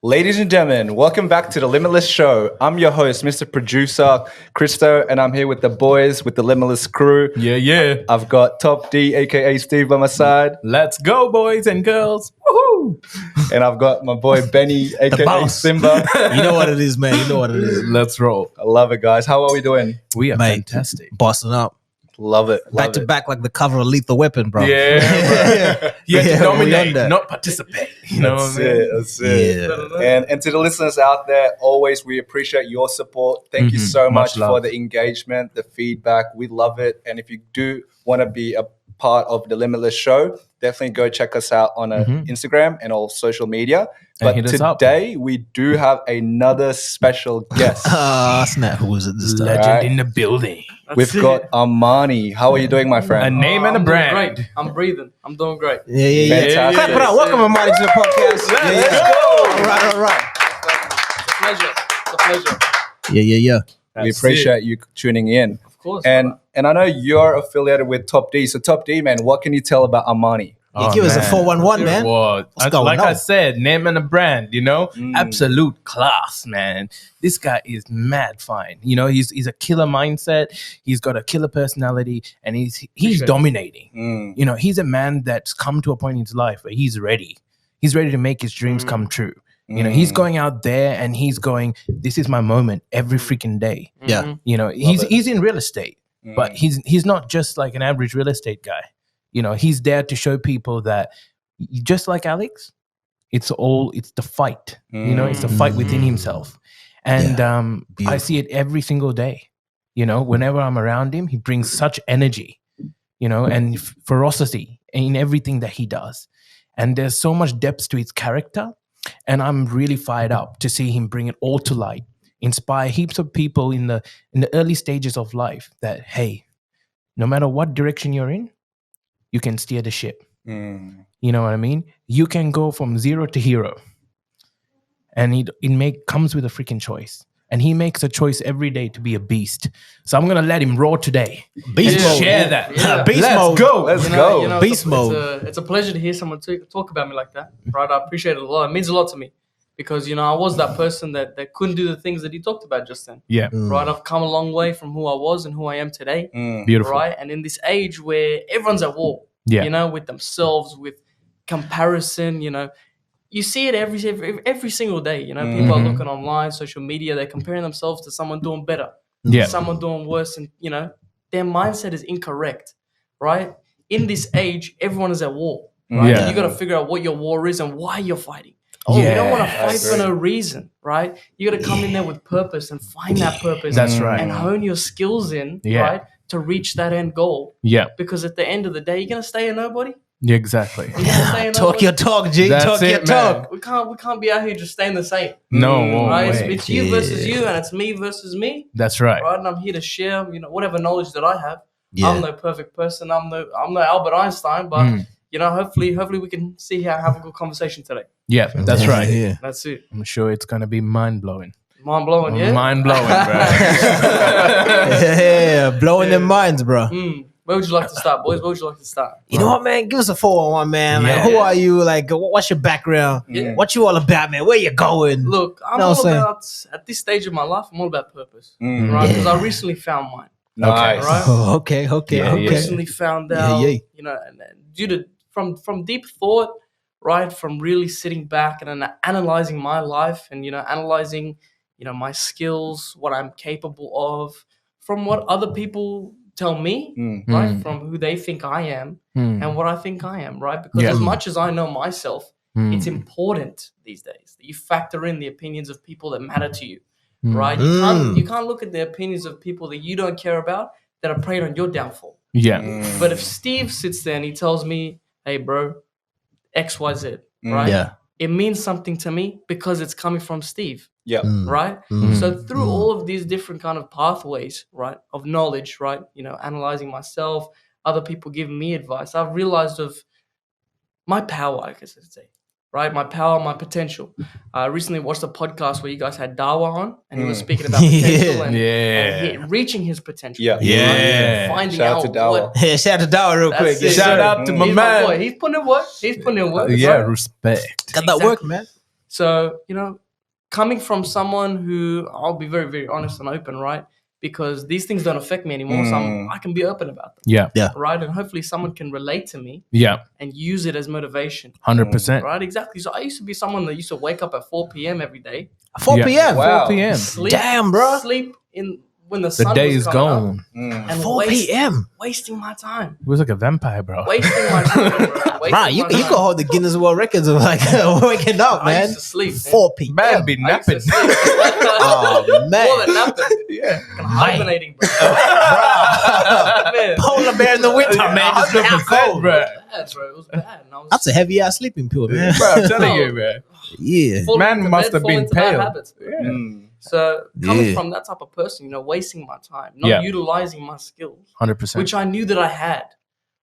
Ladies and gentlemen, welcome back to the Limitless Show. I'm your host, Mr. Producer Christo, and I'm here with the boys, with the Limitless crew. Yeah. I've got Top D, aka Steve, by my side, Let's go, boys and girls. Woohoo! and I've got my boy Benny, aka boss. Simba. You know what it is, man. You know what it is. Let's roll. I love it, guys. How are we doing? We are Mate, fantastic. Bossing up. Love it. Back to back like the cover of Lethal Weapon, bro. Yeah, bro. You have to Yeah, dominate, we on that. not participate. You know That's what I mean? it. That's it. Yeah. And to the listeners out there, always we appreciate your support. Thank you so Much much love. for the engagement, the feedback. We love it. And if you do want to be a part of the Limitless Show, definitely go check us out on Instagram and all social media. And But hit us up. today we do have another special guest. Snap. Who is it this time? Legend Alright. in the building. We've got Armani. How are you doing, my A friend? name and a I'm doing brand. Great. I'm breathing. I'm doing great. Yeah. Fantastic. Clap it up. Welcome, Armani, to the podcast. Let's All right. It's a pleasure. It's a pleasure. Yeah. We appreciate you tuning in. Of course. And I know you're affiliated with Top D. So Top D, man, what can you tell about Armani? Give us a 411, man. Well, going like on? I said, name and a brand, absolute class, man. This guy is mad fine. He's a killer mindset. He's got a killer personality, and he's dominating. He's a man that's come to a point in his life where he's ready. He's ready to make his dreams come true. He's going out there and he's going, this is my moment every freaking day. Yeah. He's in real estate, but he's not just like an average real estate guy. He's there to show people that just like Alex, it's the fight. It's the fight within himself. And I see it every single day. Whenever I'm around him, he brings such energy, and ferocity in everything that he does. And there's so much depth to his character. And I'm really fired up to see him bring it all to light, inspire heaps of people in the early stages of life that, hey, no matter what direction you're in, you can steer the ship. You know what I mean? You can go from zero to hero. And it comes with a freaking choice. And he makes a choice every day to be a beast. So I'm going to let him roar today. Beast And mode. share that. Yeah. Beast Let's mode. go. Let's go. Beast mode. It's a pleasure to hear someone talk about me like that. Right? I appreciate it a lot. It means a lot to me because, I was that person that couldn't do the things that he talked about just then. Yeah. Right? I've come a long way from who I was and who I am today. Beautiful. Right? And in this age where everyone's at war, Yeah. with themselves, with comparison, you see it every single day. People are looking online, social media, they're comparing themselves to someone doing better, Yeah. someone doing worse, and their mindset is incorrect, right? In this age, everyone is at war, right? Yeah. And you got to figure out what your war is and why you're fighting. You don't want to fight for no reason, right? You got to come in there with purpose and find that purpose. That's right. And hone your skills in, Yeah. right, to reach that end goal. Yeah. Because at the end of the day, you're gonna stay a nobody. Yeah, exactly. You're gonna stay a Talk nobody. your talk, G. That's Talk your it, man. talk. We can't be out here just staying the same. No, won't Right? wait. It's you versus you, and it's me versus me. That's right. Right? And I'm here to share, whatever knowledge that I have. Yeah. I'm no perfect person. I'm no Albert Einstein, but hopefully we can see how have a good conversation today. Yeah, that's right. Yeah. That's it. I'm sure it's going to be mind-blowing. Mind blowing, yeah. Mind-blowing, bro. Yeah. Blowing their minds, bro. Where would you like to start, boys? Where would you like to start? You know what, man? Give us a 411, man. Like, Yeah. who are you? Like, what's your background? Yeah. What you all about, man? Where you going? Look, I'm Know what all I'm saying? about at this stage of my life. I'm all about purpose, right? Because I recently found mine. Nice. Right? Oh, okay. Yeah, I yeah. recently found out, Yeah. and due to from deep thought, right, from really sitting back and analyzing my life and analyzing, my skills, what I'm capable of, from what other people tell me, right, from who they think I am and what I think I am, right? Because as much as I know myself, it's important these days that you factor in the opinions of people that matter to you. Right, you can't look at the opinions of people that you don't care about that are preying on your downfall. Yeah. But if Steve sits there and he tells me, "Hey, bro, X, Y, Z," right? Yeah. It means something to me because it's coming from Steve, Yeah. right? So through all of these different kind of pathways, right, of knowledge, right, analyzing myself, other people giving me advice, I've realized of my power, I guess I'd say. Right, my power, my potential. I recently watched a podcast where you guys had Dawa on, and he was speaking about potential and, reaching his potential. Yeah. Yeah. Right? Finding Shout out out to Dawa. what. Yeah, shout out to Dawa real quick. That's it. Shout out to my He's man. boy. He's putting in work. He's putting in work. Yeah, right? respect. Got that work, man. So, coming from someone who, I'll be very, very honest and open, right? Because these things don't affect me anymore, so I can be open about them. Yeah. Right? And hopefully someone can relate to me and use it as motivation. 100%. Right? Exactly. So I used to be someone that used to wake up at 4 p.m. every day. 4 p.m. Wow. 4 p.m. Sleep, Damn, bro. Sleep when the The sun day was is coming up gone. and 4 p.m. wasting my time. It was like a vampire, bro. Wasting my time, bro. Bro, you can hold the Guinness World Records of like waking up, I man. used to sleep. 4 p.m. Man, be I used to napping. sleep. Oh, man. More than napping. Yeah. Hibernating, bro. Man. Polar bear in the winter, man. Just looking cold, bro. It was bad, bro. It was bad. And I was That's a heavy ass sleeping pill, man. Bro, I'm telling No. you, bro. Yeah. falling Man into must have falling been into bad pale. habits. Mm. So coming Yeah. from that type of person, wasting my time, not Yeah. utilizing my skills, 100%. which I knew that I had,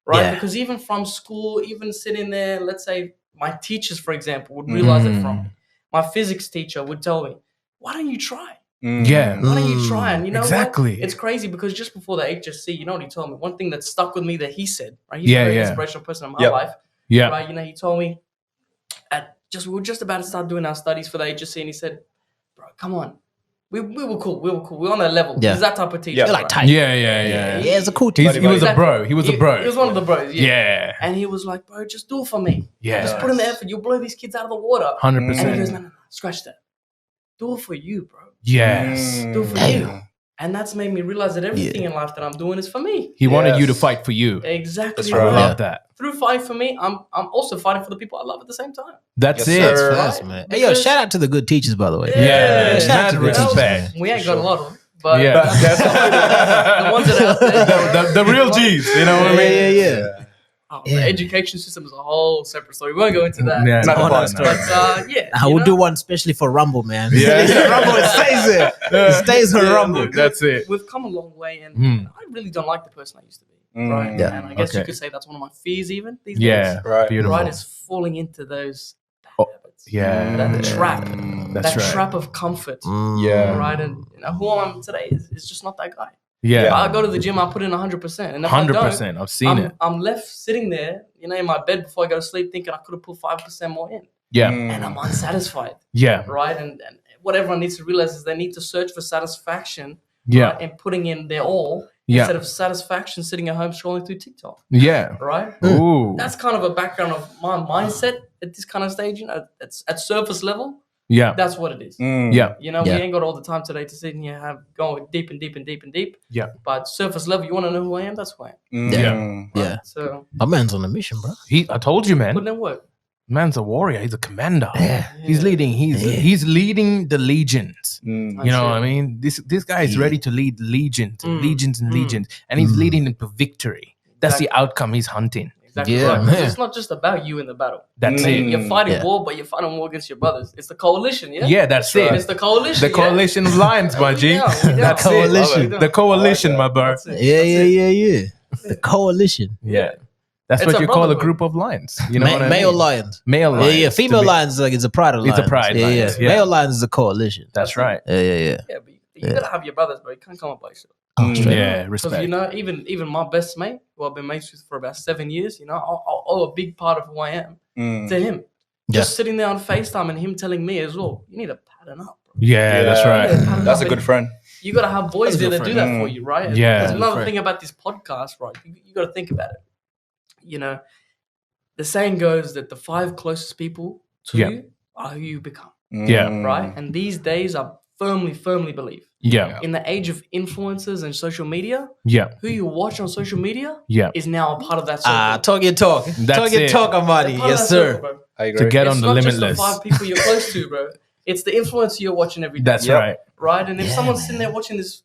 right? Yeah. Because even from school, even sitting there, let's say my teachers, for example, would realize it from me. My physics teacher would tell me, "Why don't you try? Yeah. Why don't you try?" And you know Exactly. what? It's crazy because just before the HSC, you know what he told me? One thing that stuck with me that he said, right? He's Yeah, a very yeah. inspirational person in my Yep. life, Yeah. right? He told me we were just about to start doing our studies for the HSC, and he said, "Bro, come on. We were cool. We were cool. We were on that level." Yeah. He's that type of teacher. Yeah. You're like right? tight. Yeah. Yeah, it's a cool He team. was a Exactly. bro. He was a bro. He was one of the bros. Yeah. Yeah. And he was like, "Bro, just do it for me. Yeah. Just put in the effort. You'll blow these kids out of the water." 100%. And he goes, "No, scratch that. Do it for you, bro. Yes. Do it for Damn. you." And that's made me realize that everything in life that I'm doing is for me. He wanted you to Yes. fight for you. Exactly. That's I right. love that. Through fighting for me, I'm also fighting for the people I love at the same time. That's Yes, it. sir. Fast, man. Hey, yo, shout out to the good teachers, by the way. Yeah. Shout out to Mad the teachers, respect. man. We ain't got a lot of them, but Yeah. the ones that are out there. The real G's. You know what I mean? Yeah. The education system is a whole separate story. We won't go into that. Yeah, Not no, the no, podcast. no. But yeah, I will do one especially for Rumble, man. Yeah. Rumble, it stays there. It stays on Rumble. That's it. We've come a long way, and Mm. I really don't like the person I used to be. Mm. Right? Yeah. And I guess you Okay. could say that's one of my fears, even these Yeah. days. Right. Beautiful. Right? Is falling into those bad Oh, habits. Yeah. That trap. That's that right. trap of comfort. Yeah. Right? And who I am today is just not that guy. Yeah. I go to the gym, I put in 100%. And if I don't, 100%. I've seen it. I'm left sitting there, in my bed before I go to sleep, thinking I could have put 5% more in, Yeah. and I'm unsatisfied, Yeah. right? And what everyone needs to realize is they need to search for satisfaction, Yeah. right, and putting in their all Yeah. instead of satisfaction sitting at home scrolling through TikTok, Yeah. right? Ooh. That's kind of a background of my mindset at this kind of stage. It's at surface level. Yeah. That's what it is. Mm. Yeah. We ain't got all the time today to sit in here going deep and deep and deep and deep. Yeah. But surface level, you want to know who I am? That's who I am. Mm. Yeah. So My man's on a mission, bro. I told you, man. putting in work. Man's a warrior. He's a commander. Yeah. He's leading. He's leading the legions. Mm. You know That's what it. I mean? This guy is ready to lead legions and Mm. legions and Mm. legions, and he's leading them to victory. That's the outcome he's hunting. Exactly Yeah, right. 'Cause man. It's not just about you in the battle. That's Mm. it. You're fighting Yeah. war, but you're fighting war against your brothers. It's the coalition, yeah? Yeah, that's right. it. It's the coalition. The coalition of lions, my G. Yeah, That's it. Coalition. The coalition, my bro. That's it. Yeah. The coalition. Yeah. That's It's what a you call a brotherhood. group of lions. You know what I Male mean? lions. Male Yeah, lions. yeah. Female To be- lions is like it's a pride of It's lions. a pride Yeah, lions, yeah. yeah. Male lions is a coalition. That's right. Yeah. Yeah, but you gotta have your brothers, bro. You can't come up by yourself. Oh, straight. Yeah, Because respect. even my best mate, who I've been mates with for about 7 years, I'll owe a big part of who I am Mm. to him. Yeah. Just sitting there on FaceTime and him telling me as well, you need to pattern up, bro. Yeah, that's Yeah. right. Pattern That's up a good and friend. You gotta have boys That's a there good that do friend. that for you, right? Yeah. There's another Friend. thing about this podcast, right? You gotta think about it. The saying goes that the 5 closest people to Yeah. you are who you become, Yeah. right? And these days I firmly believe Yeah. in the age of influencers and social media, Yeah. who you watch on social media Yeah. is now a part of that circle. Talk your talk. That's Talk your it. talk, They're Armani. part of Yes, that sir. circle, bro. I agree. To get It's on the not limitless. just the 5 people you're close to, bro. It's the influencer you're watching every day. That's Yep. right. right. And if Yeah, someone's man. sitting there watching this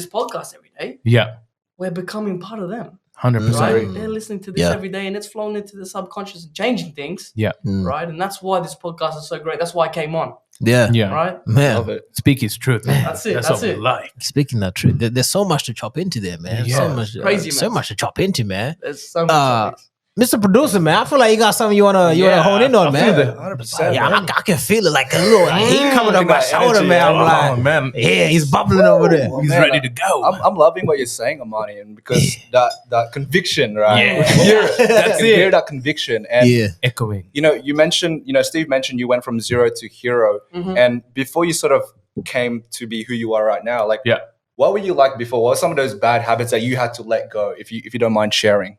podcast every day, Yeah. we're becoming part of them. 100%. Right? Agree. They're listening to this Yeah. every day and it's flowing into the subconscious and changing things. Yeah. Right. And that's why this podcast is so great. That's why I came on. Yeah. Yeah. Right. Man. Love it. Speak his truth. Man. That's it. That's That's what we it. like. Speaking of truth, there's so much to chop into there, man. Yeah. So much, Crazy, so man. much to chop into, man. There's so much. Uh, topics. Mr. Producer, man, I feel like you got something you wanna hone in on, man. 100%. Yeah, man. I can feel it, like a little heat coming up my that shoulder, energy, man. I'm yeah. like, man, yeah, he's bubbling over there. he's Man, ready to go. I'm loving what you're saying, Armani, and because that conviction, right? Yeah. We can hear it. That's We can hear that conviction. And Yeah. Echoing. you mentioned, Steve mentioned you went from zero to hero, and before you sort of came to be who you are right now, like, Yeah. what were you like before? What were some of those bad habits that you had to let go? If you don't mind sharing.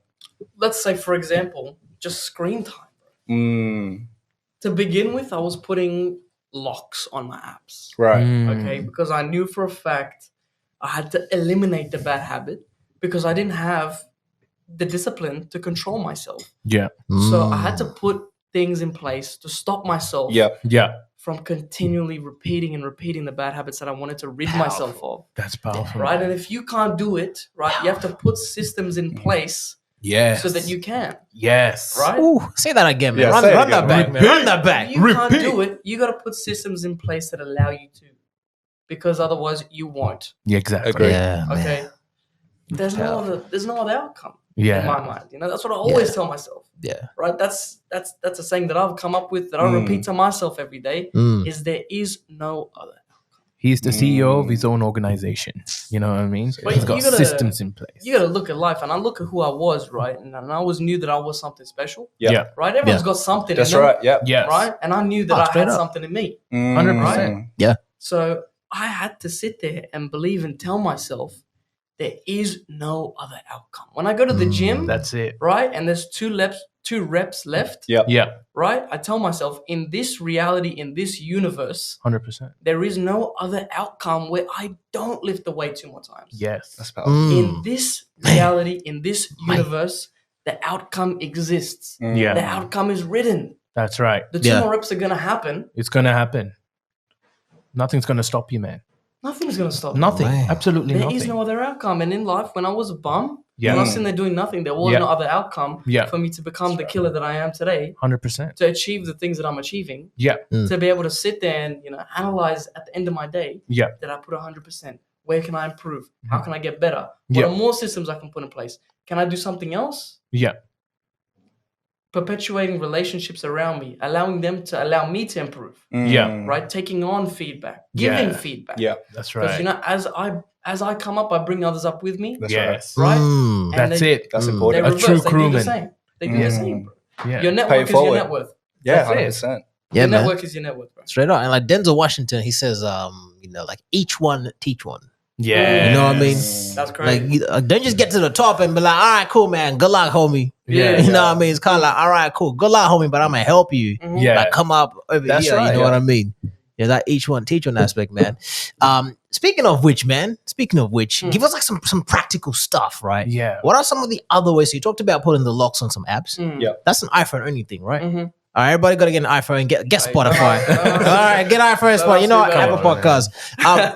Let's say, for example, just screen time. Mm, To begin with, I was putting locks on my apps. right. Okay, because I knew for a fact I had to eliminate the bad habit because I didn't have the discipline to control myself. Yeah. So I had to put things in place to stop myself Yeah. Yeah. from continually repeating the bad habits that I wanted to rid myself of. That's powerful. Right? And if you can't do it, right, you have to put systems in place Yes. so that you can. Yes. Right? Ooh, say that again, man. Yeah, run say it run again. that back, man. Run that back. If you can't do it, you got to put systems in place that allow you to, because otherwise you won't. Yeah, exactly. Agree. Yeah, man. Okay, there's no other outcome Yeah. in my mind. That's what I always tell myself. Yeah. Right? That's a saying that I've come up with that I repeat to myself every day. Is there is no other. He's the CEO of his own organization. You know what I mean? But He's got you gotta- systems in place. You got to look at life, and I look at who I was, right? And I always knew that I was something special, Yeah. Yeah. right? Everyone's got something. That's in them, right. Yeah. Yes. right? And I knew that I straight had up. something in me. 100%. So I had to sit there and believe and tell myself there is no other outcome. When I go to the gym, That's it. right, and there's two reps left, Yeah. Yeah. right, I tell myself in this reality, in this universe, 100%. there is no other outcome where I don't lift the weight 2 more times. Yes. That's powerful. In this reality, in this universe, the outcome exists. Yeah. The outcome is written. That's right. The 2 Yeah. more reps are going to happen. It's going to happen. Nothing's going to stop you, man. Nothing's going to stop me. Nothing. Man. Absolutely There nothing. is no other outcome. And in life, when I was a bum, Yeah. when I was sitting there doing nothing, there was Yeah. no other outcome Yeah. for me to become the killer that I am today, 100%. to achieve the things that I'm achieving, Yeah. to be able to sit there and analyze at the end of my day Yeah. that I put 100%. Where can I improve? How can I get better? Yeah. What are more systems I can put in place? Can I do something else? Yeah. Perpetuating relationships around me, allowing them to allow me to improve, Yeah. right? Taking on feedback, giving Yeah. feedback. Yeah. That's Because right. as I come up, I bring others up with me. That's Yes. Right? Mm. And That's they- it. That's They important. A reverse. true They do crewman. the same. They do the same. Bro. Yeah. Your network is your forward. net worth. Yeah. That's it. 100%. Yeah, Your man. network is your net worth, bro. Straight up. And like Denzel Washington, he says, like each one teach one. Yeah. You know what I mean? That's Like, crazy. don't just get to the top and be like, all right, cool, man. Good luck, homie. Yeah. You know what I mean? It's kind of like, all right, cool. Good luck, homie, but I'm going to help you. Mhm. Yeah. Like, come up over That's here. right, You know yeah. what I mean? Yeah, that each one teach one aspect, man. Speaking of which, give us like some practical stuff, right? Yeah. What are some of the other ways? So you talked about putting the locks on some apps. Mm. Yeah. That's an iPhone only thing, right? Mhm. All right, everybody got to get an iPhone. Get Hey, Spotify. come on. All right, get iPhone and Spotify. You know what? Come Apple on, Podcast.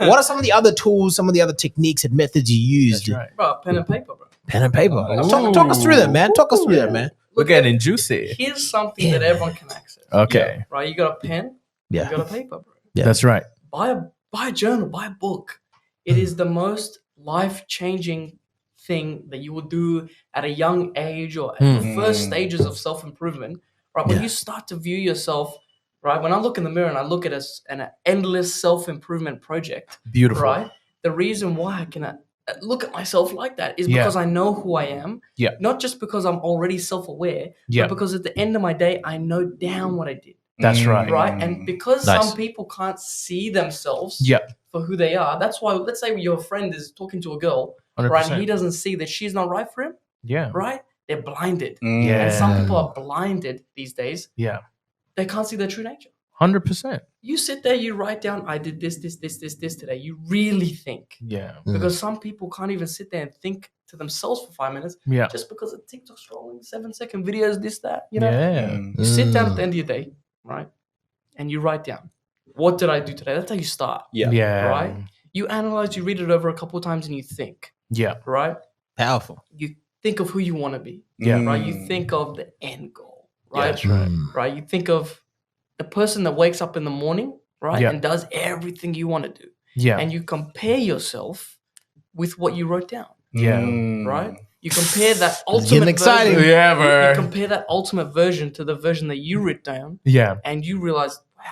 What are some of the other tools, some of the other techniques and methods you used? That's right. Bro, pen and paper, bro. Pen and paper. Ooh. Talk us through that, man. Talk us through that, man. We're getting juicy. Here's something Yeah, that man. everyone can access. Okay. Right? You got a pen, Yeah. you got a paper, bro. Yeah. That's right. Buy a journal, buy a book. It is the most life-changing thing that you will do at a young age or at the first stages of self-improvement. Right? When Yeah. you start to view yourself, right? When I look in the mirror and I look at an endless self-improvement project, Beautiful. right? The reason why I can look at myself like that is Yeah. because I know who I am. Yeah. Not just because I'm already self-aware, Yeah. but because at the end of my day, I know down what I did. That's right. Right? And because Nice. some people can't see themselves Yeah. for who they are, that's why, let's say your friend is talking to a girl, 100%. right? And he doesn't see that she's not right for him, Yeah. right? They're blinded. Yeah. And some people are blinded these days. Yeah. They can't see their true nature. 100%. You sit there, you write down, I did this today. You really think. Yeah. Because some people can't even sit there and think to themselves for 5 minutes Yeah. just because of TikTok scrolling, 7-second videos, this, that, you know? Yeah. You sit down at the end of your day, right? And you write down, what did I do today? That's how you start. Yeah. Yeah. Right? You analyze, you read it over a couple of times and you think, Yeah. right? Powerful. You think of who you want to be, Yeah. right? You think of the end goal, right? That's right. Right? You think of the person that wakes up in the morning, right? Yeah. And does everything you want to do. Yeah. And you compare yourself with what you wrote down, Yeah. right? You compare that It's ultimate getting exciting. version. Yeah, You bro. compare that ultimate version to the version that you wrote down, Yeah. and you realize, wow,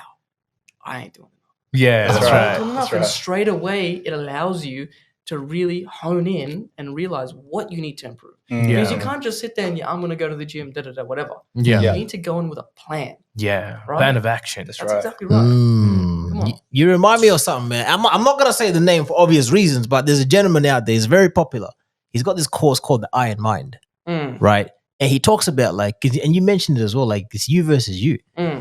I ain't doing enough. Yeah, That's that's right. I ain't right. doing enough. That's And right. straight away, it allows you to really hone in and realize what you need to improve. Because you can't just sit there and I'm going to go to the gym, whatever. Yeah. Yeah. You need to go in with a plan. Yeah. Right? Plan of action. That's That's right. exactly right. Come on. You remind me of something, man. I'm not gonna say the name for obvious reasons, but there's a gentleman out there. He's very popular. He's got this course called the Iron Mind, right? And he talks about and you mentioned it as well, like it's you versus you.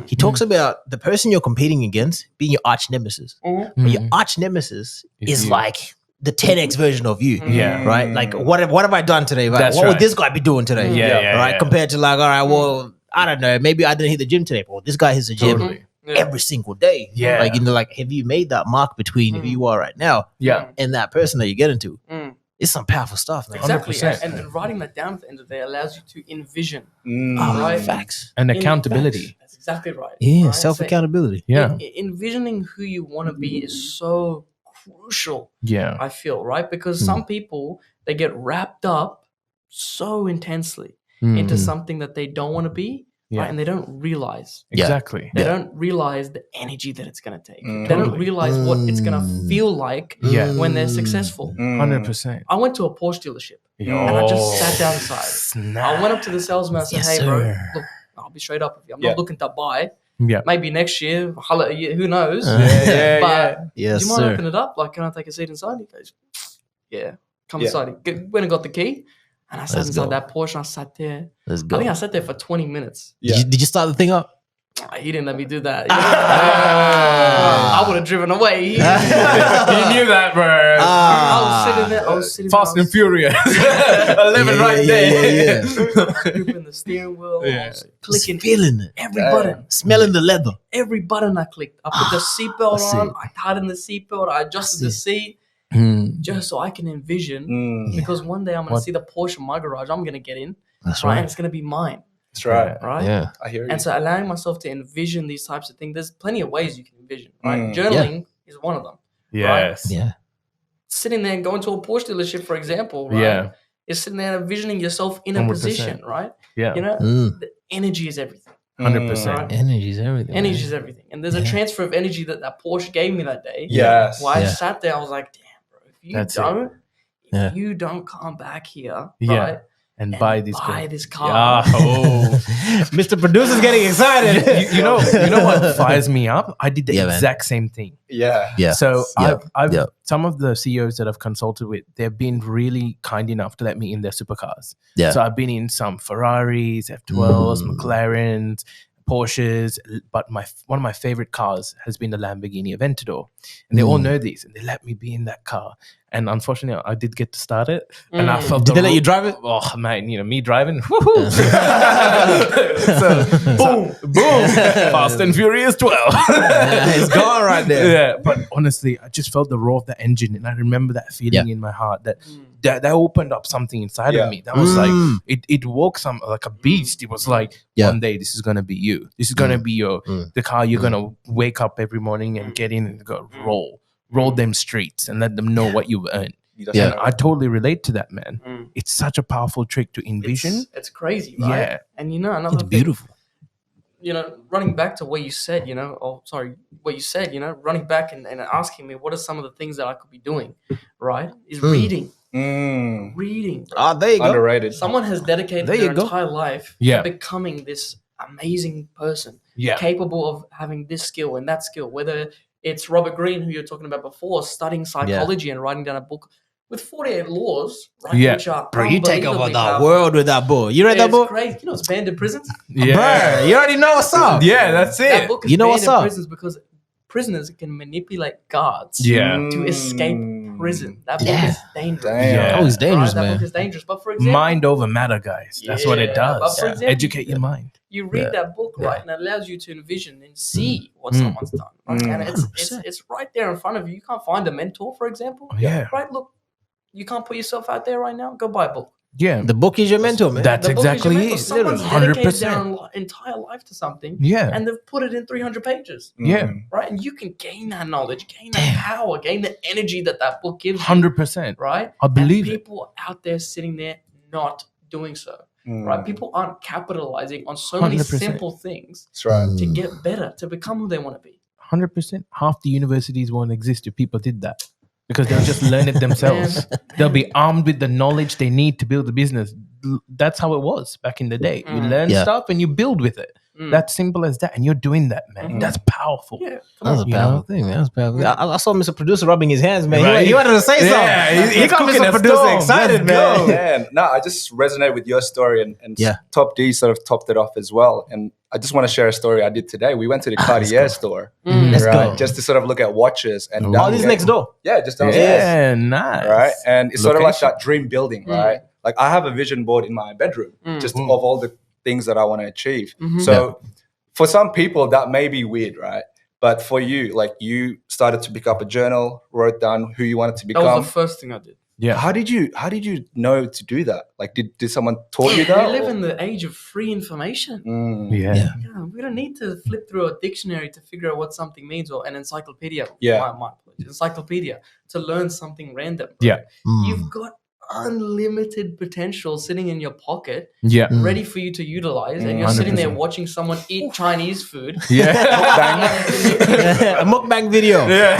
He talks about the person you're competing against being your arch nemesis. But your arch nemesis is you. like the 10x version of you. Yeah. Right? Like what have I done today? Right? That's What would right. this guy be doing today? Yeah. Right? Compared to like, all right, well, I don't know, maybe I didn't hit the gym today, but this guy hits the gym Totally. every single day. Yeah. Like, like, have you made that mark between who you are right now Yeah. and that person that you're getting to? Mm. It's some powerful stuff, man. Exactly. 100%. And writing that down at the end of the day allows you to envision. Right. Facts. And accountability. That's exactly right. Yeah, right? self-accountability. Yeah. Envisioning who you want to be is so crucial, Yeah. I feel, right? Because some people, they get wrapped up so intensely into something that they don't want to be, Yeah. right? And they don't realize. Exactly. They don't realize the energy that it's going to take. They Totally. don't realize what it's going to feel like Yeah. when they're successful. 100%. I went to a Porsche dealership and I just sat down inside. I went up to the salesman and said, Yes, hey, bro, sir. look, I'll be straight up with you. I'm Yeah. not looking to buy. Yeah. Maybe next year, who knows? Yeah. But Yes, do you mind sir. opening it up? Like, can I take a seat inside? He goes, yeah, come Yeah. inside. He went and got the key. And I sat Let's inside go. that Porsche and I sat there. Let's I go. think I sat there for 20 minutes. Yeah. Did you start the thing up? He didn't let me do that. Ah. I would have driven away. You knew that, bro. I was sitting there. I was sitting Fast there. and Furious. 11 right there. Gripping the steering wheel. I Yeah. was clicking Just feeling it. every button. Smelling the leather. Every button I clicked. I put the seatbelt I see. on. I tightened the seatbelt. I adjusted the seat just so I can envision. Because one day I'm going to see the Porsche in my garage. I'm going to get in. That's right. right. And it's going to be mine. That's right. Right. Yeah. I hear you. And so allowing myself to envision these types of things, there's plenty of ways you can envision, right? Journaling is one of them. Yes. Yeah. Sitting there and going to a Porsche dealership, for example, right? Yeah. Is sitting there envisioning yourself in a 100%. position, right? Yeah. You know, Mm. the energy is everything. 100%. Energy is everything. man. Energy is everything. And there's a transfer of energy that Porsche gave me that day. Yes. Why I Yeah. sat there, I was like, damn, bro, if you That's it. don't, Yeah. if you don't come back here, Yeah. right? And and buy this car. Yeah. Oh. Mr. Producer's getting excited. you know what fires me up? I did the Yeah, man. exact same thing. Yeah. Yeah. So Yeah. I've Yeah. some of the CEOs that I've consulted with, they've been really kind enough to let me in their supercars. Yeah. So I've been in some Ferraris, F12s, McLarens, Porsches, but one of my favorite cars has been the Lamborghini Aventador, and they all know these, and they let me be in that car. And unfortunately, I did get to start it, and I felt. Did they let you drive it? Oh man, me driving. Woohoo! So boom, Fast and Furious 12. It's gone right there. Yeah, but honestly, I just felt the roar of the engine, and I remember that feeling in my heart that opened up something inside of me. That was like it woke some like a beast. It was like one day this is gonna be you. This is gonna be the car you're gonna wake up every morning and get in and go roll them streets and let them know what you've earned. Yeah. And I totally relate to that, man. It's such a powerful trick to envision. It's crazy, right? Yeah. And you know, another It's thing, beautiful. you know, running back to what you said, running back and asking me what are some of the things that I could be doing, right? Is reading. Reading. Bro. Ah, there you go. Underrated. Someone has dedicated There their you go. entire life Yeah. to becoming this amazing person, Yeah. capable of having this skill and that skill, whether it's Robert Greene, who you're talking about before, studying psychology and writing down a book with 48 laws, right? Yeah. Which are Bro, you take over unbelievably the powerful. world with that book. You read that It's book? crazy. You know, it's banned in prisons. Yeah. Bro, you already know what's up. Yeah, that's That it. book is You know banned what's in up? prisons because prisoners can manipulate guards Yeah. to escape prison. That book Yeah. is dangerous. Damn. Yeah. Oh, it's dangerous, That man. book is dangerous. But for example, Mind over matter, guys. That's what it Yeah, but does. for example, Educate your mind. you read that book, right, and it allows you to envision and see what someone's done. Right? And it's 100%. right there in front of you. You can't find a mentor, for example. Yeah. Right? Look, you can't put yourself out there right now. Go buy a book. Yeah. The book is your mentor, man. That's The book is your exactly mentor. it. Someone's dedicated their 100%. entire life to something, Yeah. and they've put it in 300 pages. Yeah. Right? And you can gain that knowledge, gain that power, gain the energy that book gives you. 100%. Right? I believe and it. people out there sitting there not doing so. Mm. Right? People aren't capitalizing on so many 100%. simple things That's right. to get better, to become who they want to be. 100%. Half the universities won't exist if people did that, because they'll just learn it themselves. They'll be armed with the knowledge they need to build a business. That's how it was back in the day. You learn stuff and you build with it. That's simple as that. And you're doing that, man. That's powerful. Yeah, That's a powerful thing, man. That's powerful. I saw Mr. Producer rubbing his hands, man. Right. He wanted to say Yeah, something. He got cooking Mr. a Producer storm. excited, Let's man. Man, no, I just resonate with your story, and Yeah. Top D sort of topped it off as well. And I just want to share a story I did today. We went to the Cartier store, Let's go. just to sort of look at watches. And Oh, this is next door. Yeah, just downstairs. Yeah, nice. Right, and it's sort of like Location. that dream building, right? Like I have a vision board in my bedroom, just of all the things that I want to achieve. So for some people that may be weird, right? But for you, like you started to pick up a journal, wrote down who you wanted to That become. was the first thing I did. Yeah. How did you know to do that? Like did someone taught you that? We live in the age of free information. Yeah. Yeah. Yeah, we don't need to flip through a dictionary to figure out what something means, or an encyclopedia. Yeah. My encyclopedia to learn something random. Yeah. You've got unlimited potential sitting in your pocket, Yeah. ready for you to utilize, and you're sitting there watching someone eat Chinese food. Yeah. A mukbang video. Yeah.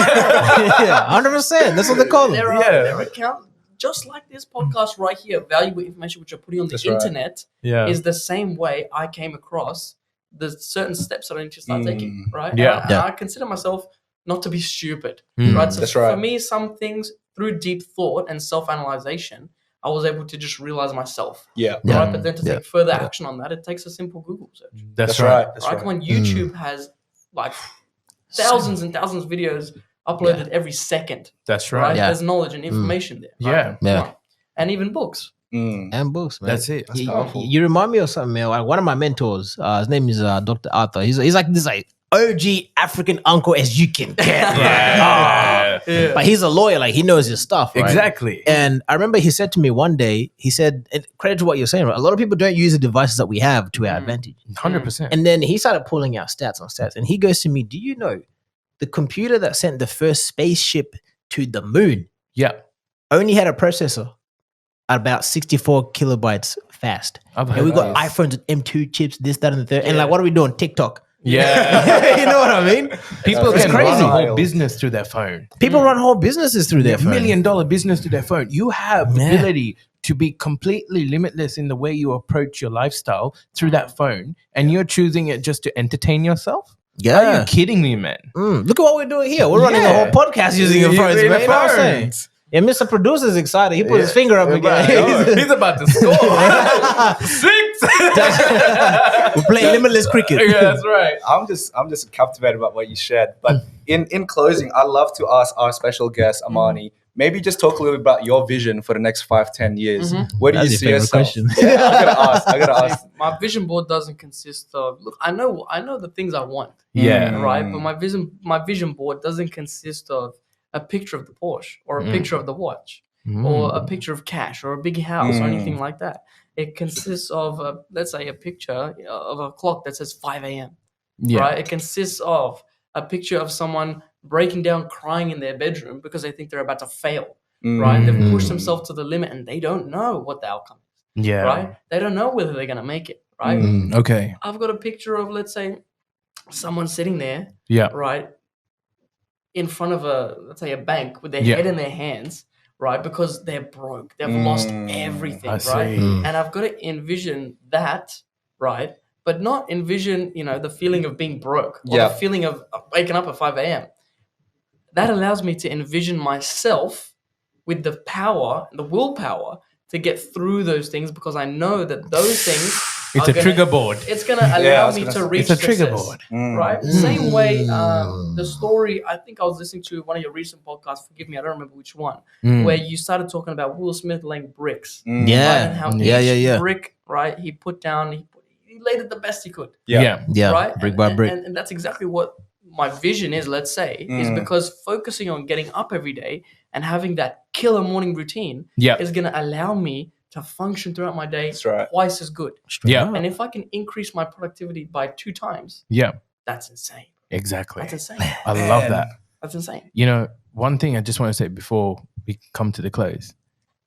Yeah, 100%. That's what they call them. There are Yeah. there account just like this podcast right here, valuable information which you're putting on the That's right. internet Yeah. is the same way I came across the certain steps that I need to start taking. Right? Yeah. And I consider myself not to be stupid. Mm. Right. So That's for right. me, some things through deep thought and self-analyzation, I was able to just realize myself. Yeah. Yeah. Right. But then to take further action on that, it takes a simple Google search. That's right. right. That's Right. right. When YouTube has like thousands and thousands of videos uploaded every second. That's Right. right. Yeah. There's knowledge and information there. Yeah. Right? Yeah. Right. And even books. And books, man. That's it. That's You- powerful. You remind me of something, man. Like, one of my mentors, his name is Dr. Arthur. He's like this like OG African uncle as you can get. Yeah. Yeah. But he's a lawyer, like he knows his stuff. Right? Exactly. And I remember he said to me one day, he said, and credit to what you're saying, right? A lot of people don't use the devices that we have to our advantage. 100%. And then he started pulling out stats on stats. And he goes to me, do you know the computer that sent the first spaceship to the moon Yeah. only had a processor at about 64 kilobytes fast? I've And we heard got that. iPhones with M2 chips, this, that, and the third. And Yeah. like, what are we doing? TikTok. Yeah. You know what I mean? People It's can crazy. run a whole Wild. business through their phone. People run whole businesses through their $1 phone. million business to their phone. You have the Yeah. ability to be completely limitless in the way you approach your lifestyle through that phone, and you're choosing it just to entertain yourself. Are Yeah. you kidding me, man? Look at what we're doing here. We're running a Yeah. whole podcast using your phones, man. You know what I'm saying? Yeah, Mr. Producer's excited. He put his finger up again. He's about to score. 6. We're playing limitless cricket. Yeah, that's right. I'm just captivated by what you shared. But in closing, I'd love to ask our special guest, Armani, maybe just talk a little bit about your vision for the next 5-10 years. Where do That's you your see favorite yourself? question. Yeah, I gotta ask. My vision board doesn't consist of look. I know the things I want. Yeah. Right. But my vision board doesn't consist of a picture of the Porsche or a picture of the watch or a picture of cash or a big house or anything like that. It consists of let's say a picture of a clock that says 5 a.m. Yeah. Right. It consists of a picture of someone breaking down, crying in their bedroom because they think they're about to fail. Right. They've pushed themselves to the limit and they don't know what the outcome is. Yeah. Right. They don't know whether they're gonna make it. Right. Okay. I've got a picture of, let's say, someone sitting there, Yeah. right, in front of let's say, a bank with their Yeah. head in their hands, right, because they're broke. They've lost everything, I right? see. And I've got to envision that, right, but not envision, the feeling of being broke or Yeah. the feeling of waking up at 5 a.m. That allows me to envision myself with the power, the willpower to get through those things because I know that those things It's are a trigger board. It's going to I allow was me gonna to say. reach It's a trigger success, board. right? Same way, the story, I think I was listening to one of your recent podcasts, forgive me, I don't remember which one, where you started talking about Will Smith laying bricks. Right? And Yeah. how Yeah, each yeah, yeah. brick, right, he put down, he laid it the best he could. Yeah. Yeah. Right? Brick and, by brick. And that's exactly what my vision is, let's say, is because focusing on getting up every day and having that killer morning routine Yeah. is going to allow me to function throughout my day That's right. twice as good. Yeah. And if I can increase my productivity by 2 times, Yeah. that's insane. Exactly. That's insane. I love that. That's insane. You know, one thing I just want to say before we come to the close,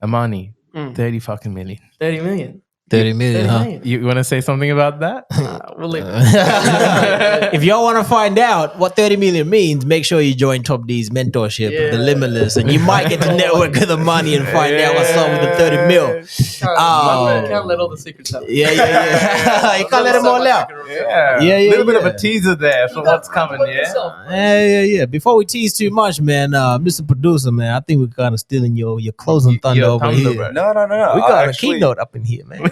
Armani, 30 fucking million. 30 million. 30 million, 30 huh? million. You want to say something about that? We'll leave If y'all want to find out what 30 million means, make sure you join Top D's mentorship, the Limitless, and you might get to network with the money and find out what's up with the 30 mil. Can't let all the secrets out. Yeah. You can't let them all out. Yeah. Yeah, A little bit of a teaser there for what's coming, Yeah. Before we tease too much, man, Mr. Producer, man, I think we're kind of stealing your closing thunder your over thunder, here. bro. No. We got a keynote up in here, man.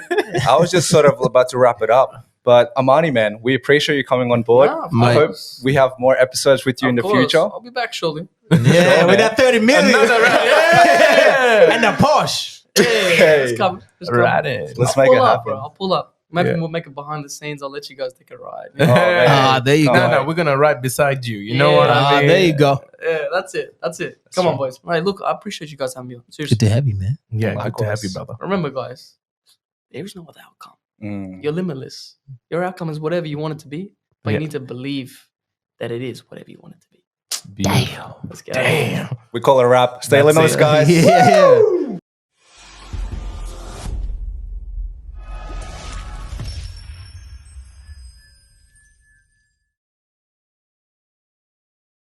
I was just sort of about to wrap it up. But Armani, man, we appreciate you coming on board. I hope we have more episodes with you in the future. I'll be back shortly. Yeah, with that 30 million. Yeah. And the Porsche. It's coming. Right. Let's make it happen. Bro. I'll pull up. Maybe we'll make it behind the scenes. I'll let you guys take a ride. There you go. No, we're gonna ride beside you. You know what I mean? There you go. Yeah, that's it. Come on, boys. All right, look, I appreciate you guys having me on. Seriously. Good to have you, man. Yeah, Likewise. good to have you, brother. Remember, guys, there is no other outcome. You're limitless. Your outcome is whatever you want it to be, but you need to believe that it is whatever you want it to be. Damn. Let's get out of here. We call it a wrap. Stay limitless, guys. Yeah.